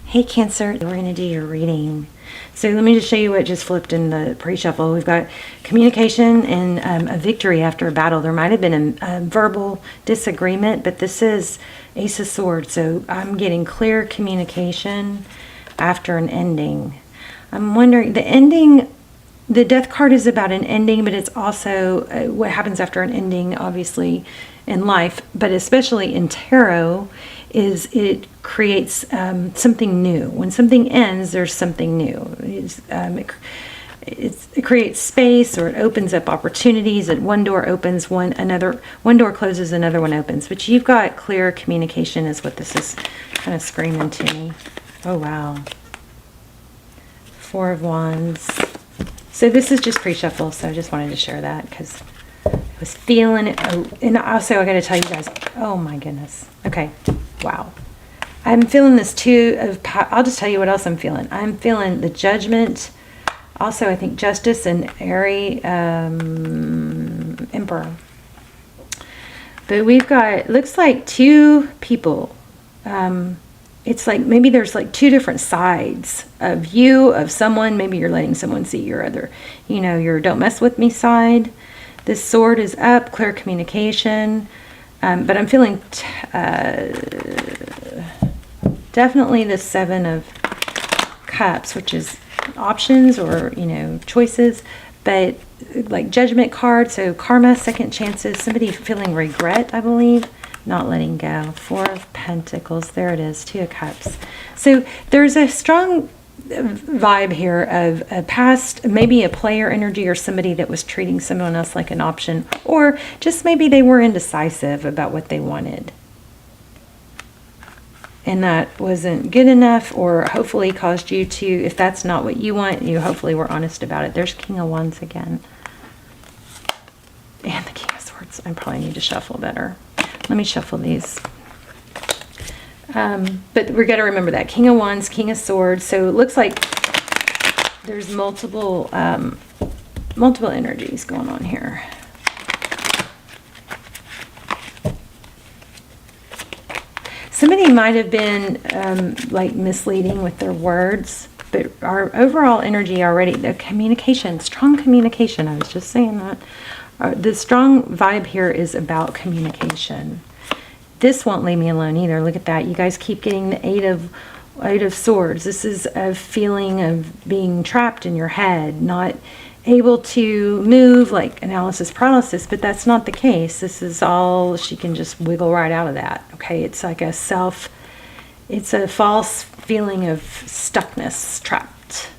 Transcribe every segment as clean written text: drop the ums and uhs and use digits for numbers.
Hey Cancer, we're going to do your reading. So let me just show you what just flipped in the pre-shuffle. We've got communication and a victory after a battle. There might have been a verbal disagreement, but this is Ace of Swords. So I'm getting clear communication after an ending. I'm wondering, the ending, the Death card is about an ending, but it's also what happens after an ending, obviously, in life, but especially in tarot, is it creates something new. When something ends, there's something new. It creates space, or it opens up opportunities. That one door opens, one door closes, another one opens. But you've got clear communication is what this is kind of screaming to me. Oh wow. Four of Wands. So this is just pre-shuffle, so I just wanted to share that because I was feeling it. Oh, and also I got to tell you guys, oh my goodness. Okay, wow. I'm feeling this too. I'll just tell you what else I'm feeling. I'm feeling the Judgment. Also, I think Justice and Aries, Emperor. But we've got, looks like two people. It's like maybe there's like two different sides of you, of someone. Maybe you're letting someone see your other, your don't mess with me side. This sword is up, clear communication. But I'm feeling definitely the Seven of Cups, which is options or, choices. But like Judgment card, so karma, second chances, somebody feeling regret, I believe. Not letting go. Four of Pentacles. There it is. Two of Cups. So there's a strong vibe here of a past, maybe a player energy or somebody that was treating someone else like an option, or just maybe they were indecisive about what they wanted. And that wasn't good enough, or hopefully caused you to, if that's not what you want, you hopefully were honest about it. There's King of Wands again. And the King of Swords. I probably need to shuffle better. Let me shuffle these. But we're going to remember that. King of Wands, King of Swords. So it looks like there's multiple energies going on here. Somebody might have been like misleading with their words, but our overall energy already, the communication, strong communication, I was just saying that. The strong vibe here is about communication. This won't leave me alone either. Look at that. You guys keep getting the Eight of Swords. This is a feeling of being trapped in your head, not able to move, like analysis paralysis, but that's not the case. This is all, she can just wiggle right out of that. Okay, it's like it's a false feeling of stuckness, trapped.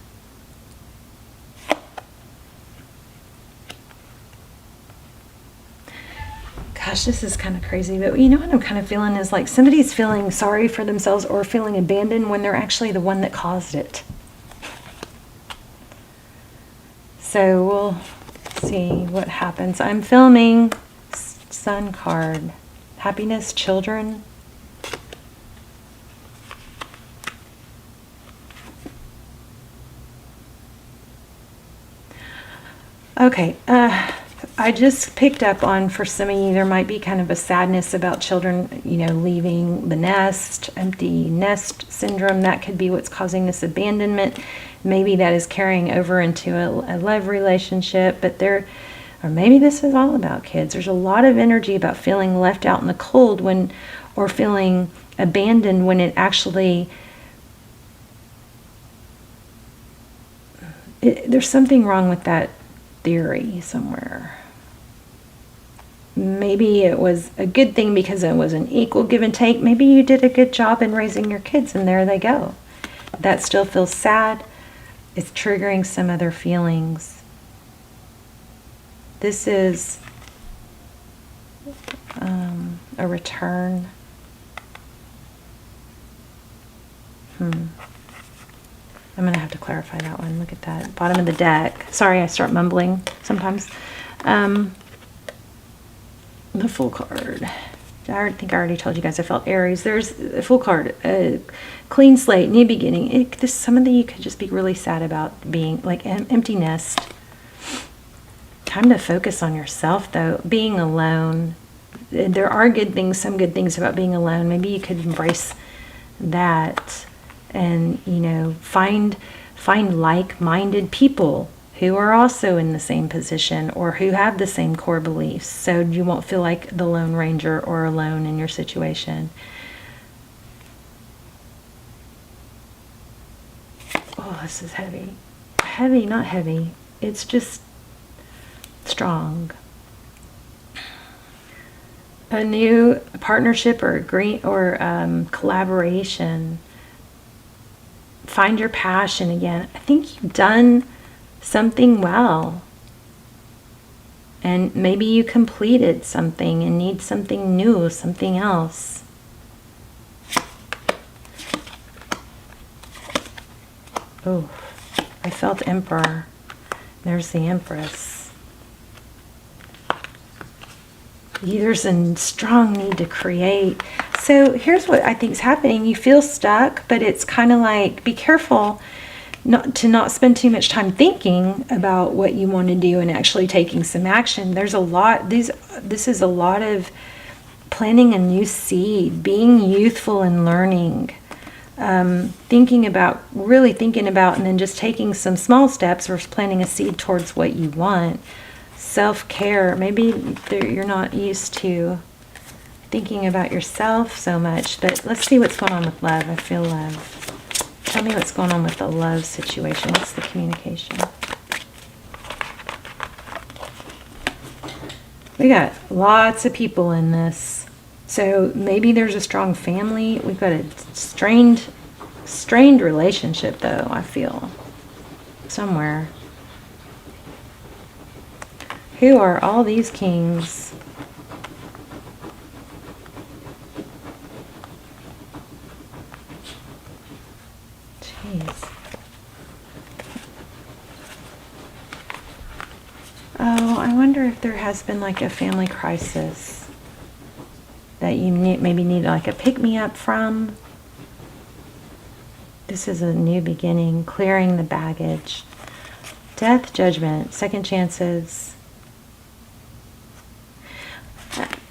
Gosh, this is kind of crazy, but you know what I'm kind of feeling is like somebody's feeling sorry for themselves or feeling abandoned when they're actually the one that caused it. So we'll see what happens. I'm filming Sun card. Happiness, children. Okay, I just picked up on, for some of you, there might be kind of a sadness about children, leaving the nest, empty nest syndrome. That could be what's causing this abandonment. Maybe that is carrying over into a love relationship, or maybe this is all about kids. There's a lot of energy about feeling left out in the cold or feeling abandoned when it actually, there's something wrong with that theory somewhere. Maybe it was a good thing because it was an equal give and take. Maybe you did a good job in raising your kids and there they go. That still feels sad. It's triggering some other feelings. This is a return. I'm going to have to clarify that one. Look at that. Bottom of the deck. Sorry, I start mumbling sometimes. The Full card. I think I already told you guys I felt Aries. There's a Full card. A clean slate, new beginning. Some of you could just be really sad about being like empty nest. Time to focus on yourself, though. Being alone. There are good things, some good things about being alone. Maybe you could embrace that. And, you know, find like-minded people who are also in the same position or who have the same core beliefs, so you won't feel like the Lone Ranger or alone in your situation. Oh, this is heavy. Heavy, not heavy. It's just strong. A new partnership or collaboration. Find your passion again. I think you've done something well. And maybe you completed something and need something new, something else. Oh, I felt Emperor. There's the Empress. There's a strong need to create. So here's what I think is happening. You feel stuck, but it's kind of like, be careful not spend too much time thinking about what you want to do and actually taking some action. There's a lot, this is a lot of planting a new seed, being youthful and learning, really thinking about, and then just taking some small steps or planting a seed towards what you want. Self-care. Maybe you're not used to thinking about yourself so much, but let's see what's going on with love. I feel love. Tell me what's going on with the love situation. What's the communication? We got lots of people in this. So maybe there's a strong family. We've got a strained relationship, though, I feel. Somewhere. Who are all these kings? Jeez. Oh, I wonder if there has been like a family crisis that you maybe need like a pick-me-up from. This is a new beginning, clearing the baggage. Death, judgment, second chances.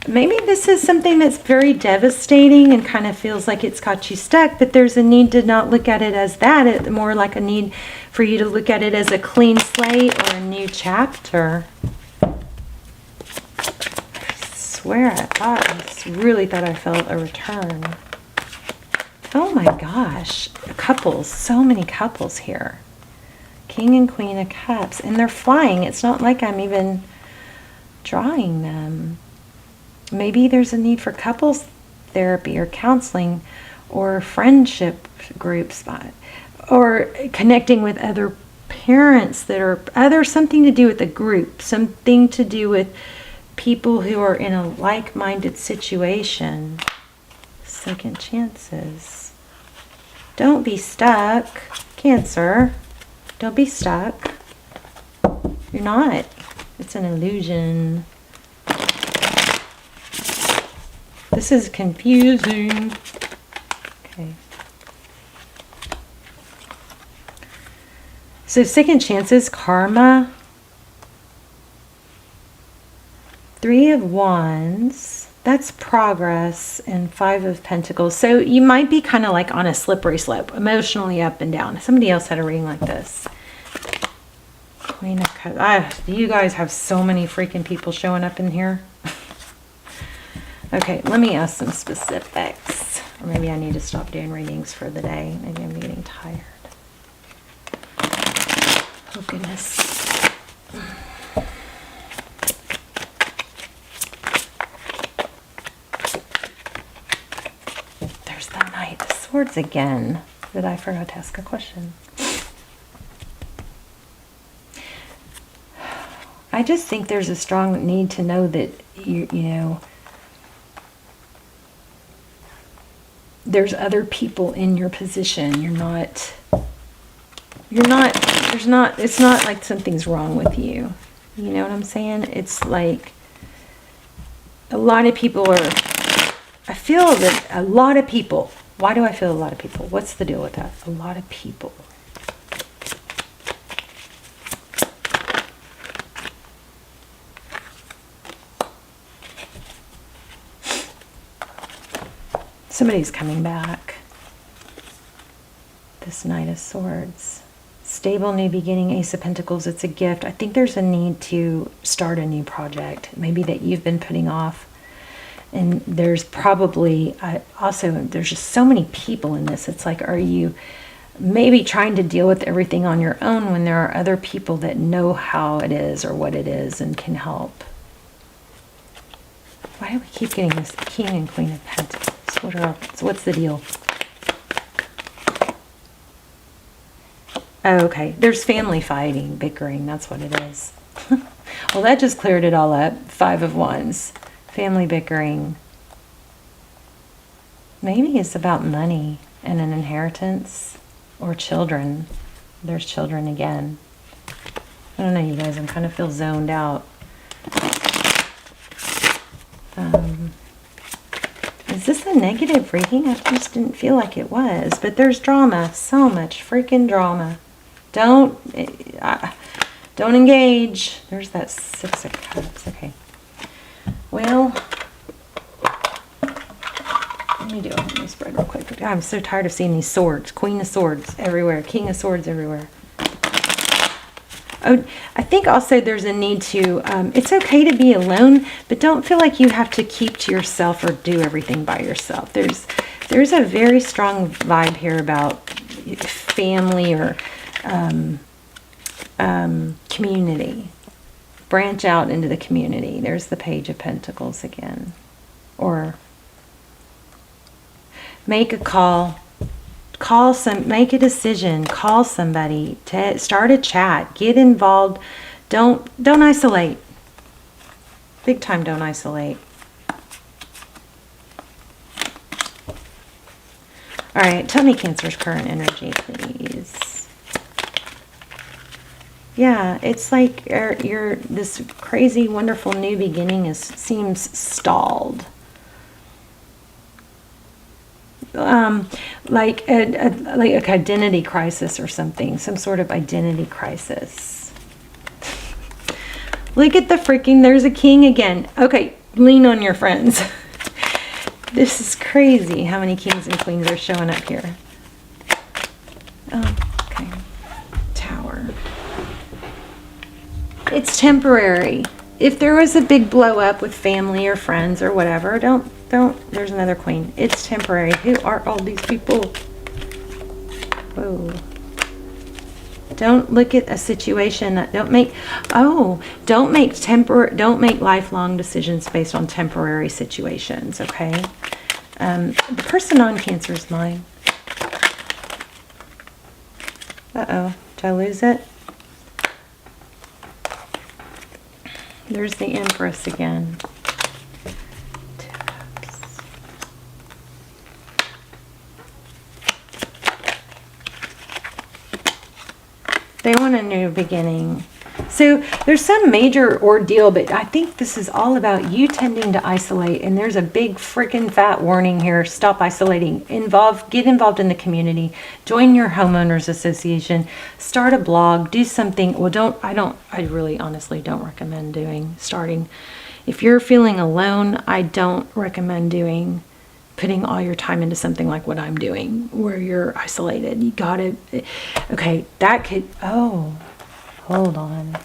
Maybe this is something that's very devastating and kind of feels like it's got you stuck, but there's a need to not look at it as that. It's more like a need for you to look at it as a clean slate or a new chapter. I swear I really thought I felt a return. Oh my gosh. Couples. So many couples here. King and Queen of Cups. And they're flying. It's not like I'm even drawing them. Maybe there's a need for couples therapy or counseling or friendship groups or connecting with other parents that are something to do with a group, something to do with people who are in a like-minded situation. Second chances. Don't be stuck. Cancer. Don't be stuck. You're not. It's an illusion. This is confusing. Okay. So second chances, karma. 3 of Wands. That's progress. And 5 of Pentacles. So you might be kind of like on a slippery slope, emotionally up and down. Somebody else had a reading like this. Queen of Cups. You guys have so many freaking people showing up in here. Okay, let me ask some specifics. Or maybe I need to stop doing readings for the day. Maybe I'm getting tired. Oh, goodness. There's the Knight of Swords again. Did I forgot to ask a question? I just think there's a strong need to know that, you know, there's other people in your position. It's not like something's wrong with you. You know what I'm saying? It's like a lot of people are, I feel that a lot of people, why do I feel a lot of people? What's the deal with that? A lot of people. Somebody's coming back. this Knight of Swords. Stable new beginning, Ace of Pentacles, it's a gift. I think there's a need to start a new project, maybe that you've been putting off. And there's probably, also, there's just so many people in this. It's like, are you maybe trying to deal with everything on your own when there are other people that know how it is or what it is and can help? Why do we keep getting this King and Queen of Pentacles? What's the deal? Oh, okay. There's family fighting, bickering. That's what it is. Well, that just cleared it all up. 5 of Wands. Family bickering. Maybe it's about money and an inheritance or children. There's children again. I don't know, you guys. I kind of feel zoned out. Is this a negative reading? I just didn't feel like it was. But there's drama. So much freaking drama. Don't engage. There's that 6 of Cups. Okay. Well, let me do a homely spread real quick. I'm so tired of seeing these swords. Queen of Swords everywhere. King of Swords everywhere. Oh, I think also there's a need to, it's okay to be alone, but don't feel like you have to keep to yourself or do everything by yourself. There's a very strong vibe here about family or community. Branch out into the community. There's the Page of Pentacles again. Or make a call. Make a decision, call somebody, start a chat, get involved. Don't isolate. Big time don't isolate. All right, tell me Cancer's current energy, please. Yeah, it's like this crazy, wonderful new beginning seems stalled. Like an identity crisis or something, some sort of identity crisis. Look at the freaking, there's a king again. Okay, lean on your friends. This is crazy how many kings and queens are showing up here. Oh, okay. Tower. It's temporary. If there was a big blow up with family or friends or whatever, don't, there's another queen. It's temporary. Who are all these people? Whoa. Don't look at a situation that, don't make lifelong decisions based on temporary situations, okay? The person on Cancer's mind. Uh-oh, did I lose it? There's the Empress again. They want a new beginning. So there's some major ordeal, but I think this is all about you tending to isolate. And there's a big freaking fat warning here. Stop isolating. Get involved in the community. Join your homeowners association. Start a blog. Do something. Well, I really honestly don't recommend starting. If you're feeling alone, I don't recommend putting all your time into something like what I'm doing, where you're isolated. You gotta, okay, that could, oh, hold on.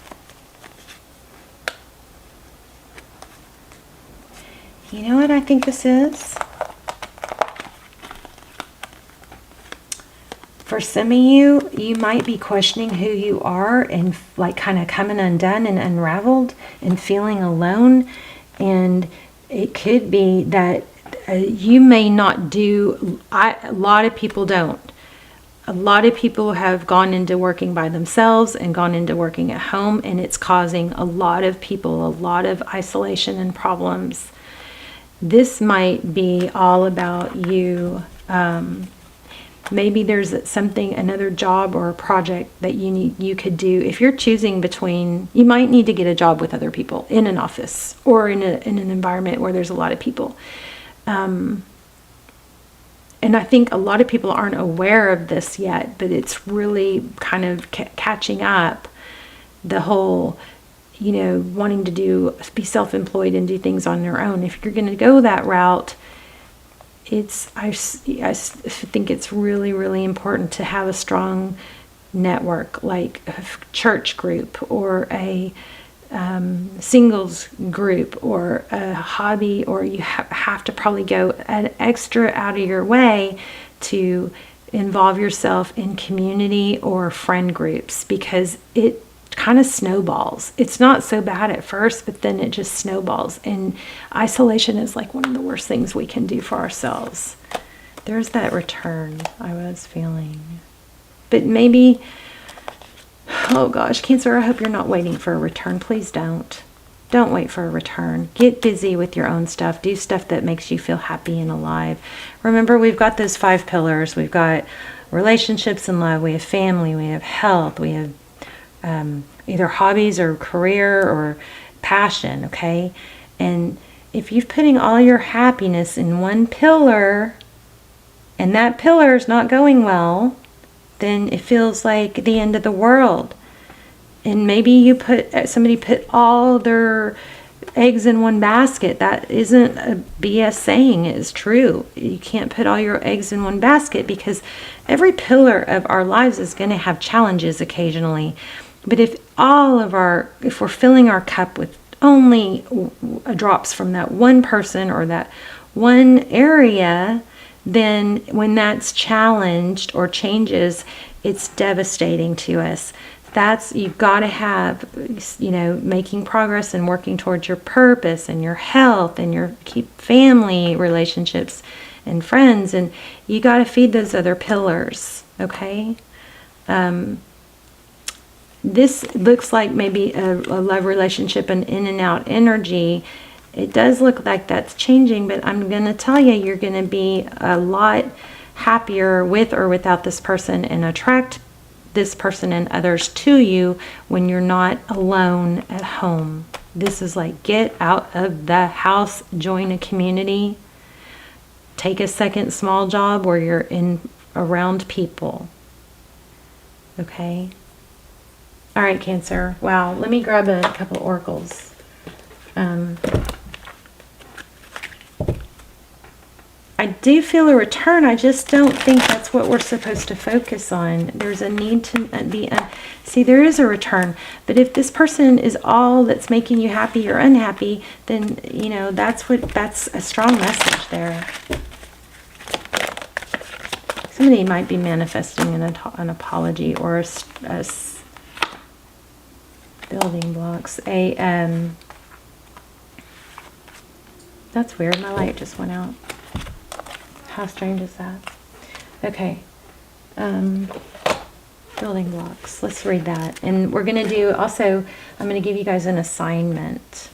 You know what I think this is? For some of you, you might be questioning who you are and like kind of coming undone and unraveled and feeling alone. And it could be that you may not do, a lot of people don't. A lot of people have gone into working by themselves and gone into working at home, and it's causing a lot of people a lot of isolation and problems. This might be all about you. Maybe there's another job or a project that you could do. If you're choosing between, you might need to get a job with other people in an office or in an environment where there's a lot of people. And I think a lot of people aren't aware of this yet, but it's really kind of catching up. The whole, wanting to be self-employed and do things on your own. If you're going to go that route, think it's really, really important to have a strong network, like a church group or a singles group or a hobby, or you have to probably go an extra out of your way to involve yourself in community or friend groups, because it kind of snowballs. It's not so bad at first, but then it just snowballs, and isolation is like one of the worst things we can do for ourselves. There's that return I was feeling, but maybe, oh gosh, Cancer, I hope you're not waiting for a return. Please don't wait for a return. Get busy with your own stuff. Do stuff that makes you feel happy and alive. Remember, we've got those 5 pillars. We've got relationships and love, we have family, we have health, we have either hobbies or career or passion, okay? And if you're putting all your happiness in one pillar and that pillar is not going well, then it feels like the end of the world. And maybe somebody put all their eggs in one basket. That isn't a BS saying, it is true. You can't put all your eggs in one basket, because every pillar of our lives is going to have challenges occasionally. But if we're filling our cup with only drops from that one person or that one area, then when that's challenged or changes, it's devastating to us. You've got to have, making progress and working towards your purpose and your health and your family relationships and friends, and you got to feed those other pillars, okay? This looks like maybe a love relationship, an in and out energy. It does look like that's changing, but I'm going to tell you, you're going to be a lot happier with or without this person, and attract this person and others to you when you're not alone at home. This is like, get out of the house, join a community, take a second small job where you're around people. Okay? All right, Cancer. Wow, let me grab a couple oracles. I do feel a return. I just don't think that's what we're supposed to focus on. There's a need to be... see, there is a return. But if this person is all that's making you happy or unhappy, then, that's a strong message there. Somebody might be manifesting an apology or a building blocks. That's weird. My light just went out. How strange is that? Okay. Building blocks. Let's read that. And we're going to do also, I'm going to give you guys an assignment.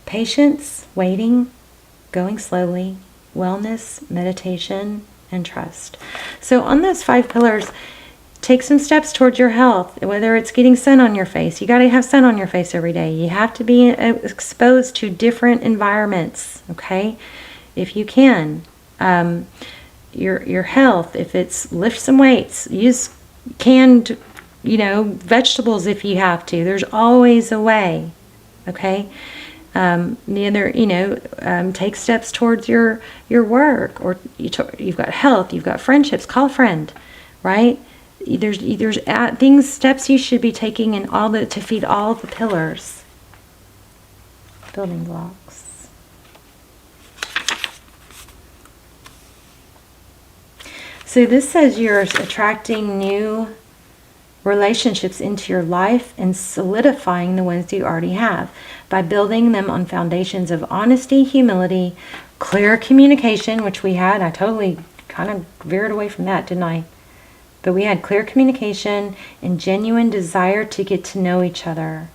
Patience, waiting, going slowly, wellness, meditation, and trust. So on those 5 pillars, take some steps towards your health, whether it's getting sun on your face. You got to have sun on your face every day. You have to be exposed to different environments, okay? If you can. Your health, if it's lift some weights, use canned, vegetables if you have to. There's always a way, okay? The other, take steps towards your work, or you've got health, you've got friendships, call a friend, right? There's steps you should be taking to feed all the pillars. Building blocks. So this says you're attracting new relationships into your life and solidifying the ones you already have by building them on foundations of honesty, humility, clear communication, which we had. I totally kind of veered away from that, didn't I? But we had clear communication and genuine desire to get to know each other.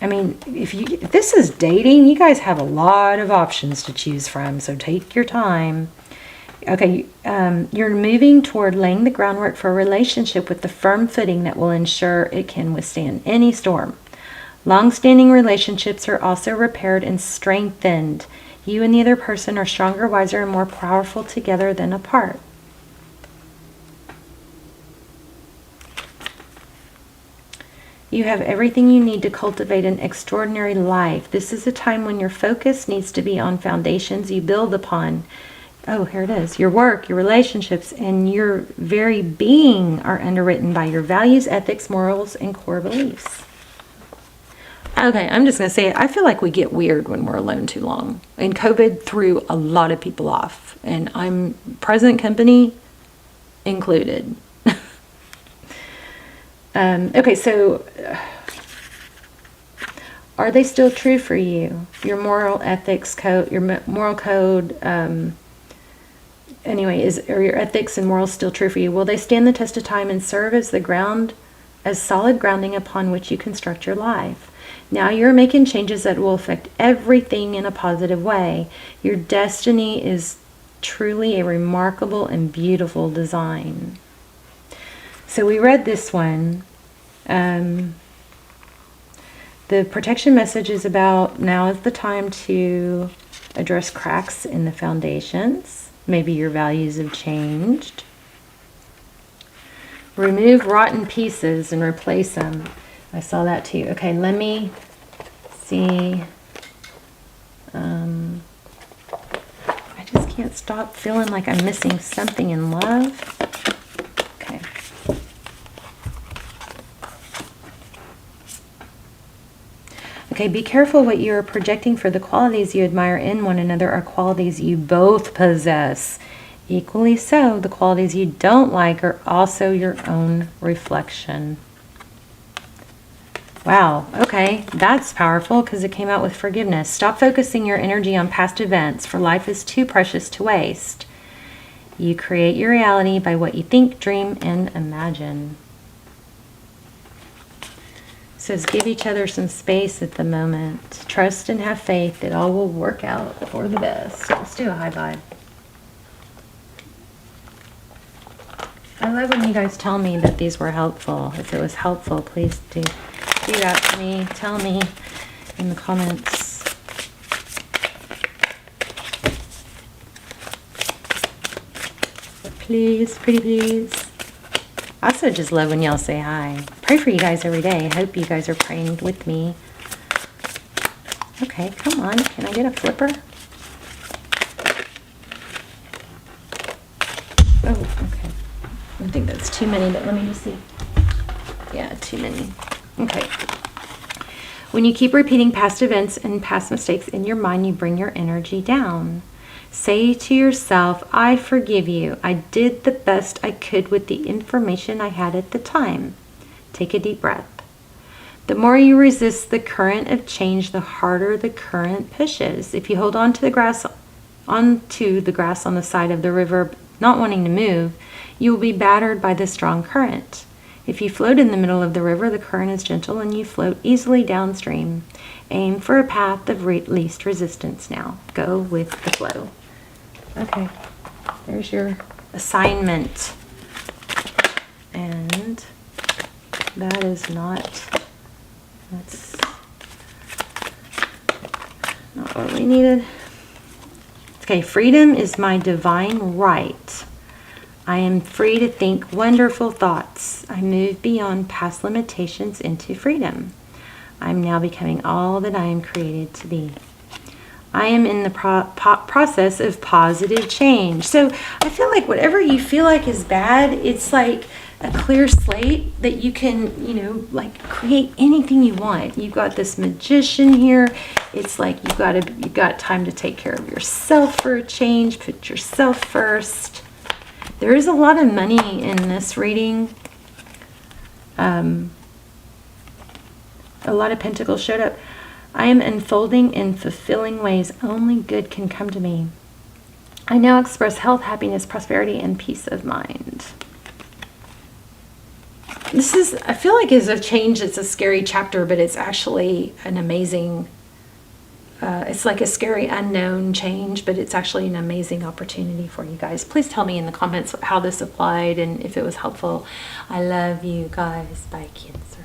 I mean, if this is dating, you guys have a lot of options to choose from, so take your time. Okay, you're moving toward laying the groundwork for a relationship with the firm footing that will ensure it can withstand any storm. Long-standing relationships are also repaired and strengthened. You and the other person are stronger, wiser, and more powerful together than apart. You have everything you need to cultivate an extraordinary life. This is a time when your focus needs to be on foundations you build upon. Oh, here it is. Your work, your relationships, and your very being are underwritten by your values, ethics, morals, and core beliefs. Okay, I'm just going to say it. I feel like we get weird when we're alone too long. And COVID threw a lot of people off. And I'm present company included. Okay, so are they still true for you? Your moral ethics code, your moral code, anyway, are your ethics and morals still true for you? Will they stand the test of time and serve as the ground, as solid grounding upon which you construct your life? Now you're making changes that will affect everything in a positive way. Your destiny is truly a remarkable and beautiful design. So we read this one. The protection message is about now is the time to address cracks in the foundations. Maybe your values have changed. Remove rotten pieces and replace them. I saw that too. Okay, let me see. I just can't stop feeling like I'm missing something in love. Okay. Okay, be careful what you are projecting, for the qualities you admire in one another are qualities you both possess. Equally so, the qualities you don't like are also your own reflection. Wow, okay, that's powerful because it came out with forgiveness. Stop focusing your energy on past events, for life is too precious to waste. You create your reality by what you think, dream, and imagine. It says give each other some space at the moment. Trust and have faith that all will work out for the best. Let's do a high vibe. I love when you guys tell me that these were helpful. If it was helpful, please do that for me. Tell me in the comments. Please, pretty please. I also just love when y'all say hi. Pray for you guys every day. I hope you guys are praying with me. Okay, come on. Can I get a flipper? Oh, okay. I think that's too many, but let me just see. Yeah, too many. Okay. When you keep repeating past events and past mistakes in your mind, you bring your energy down. Say to yourself, I forgive you. I did the best I could with the information I had at the time. Take a deep breath. The more you resist the current of change, the harder the current pushes. If you hold on to the grass on the side of the river, not wanting to move, you will be battered by the strong current. If you float in the middle of the river, the current is gentle and you float easily downstream. Aim for a path of least resistance now. Go with the flow. Okay, there's your assignment. And that's not what we needed. Okay, freedom is my divine right. I am free to think wonderful thoughts. I move beyond past limitations into freedom. I am now becoming all that I am created to be. I am in the process of positive change. So I feel like whatever you feel like is bad, it's like a clear slate that you can, like create anything you want. You've got this magician here. It's like you've got time to take care of yourself for a change. Put yourself first. There is a lot of money in this reading. A lot of pentacles showed up. I am unfolding in fulfilling ways. Only good can come to me. I now express health, happiness, prosperity, and peace of mind. This is, I feel like is a change. It's a scary chapter, but it's actually an amazing, it's like a scary unknown change, but it's actually an amazing opportunity for you guys. Please tell me in the comments how this applied and if it was helpful. I love you guys. Bye, Cancer.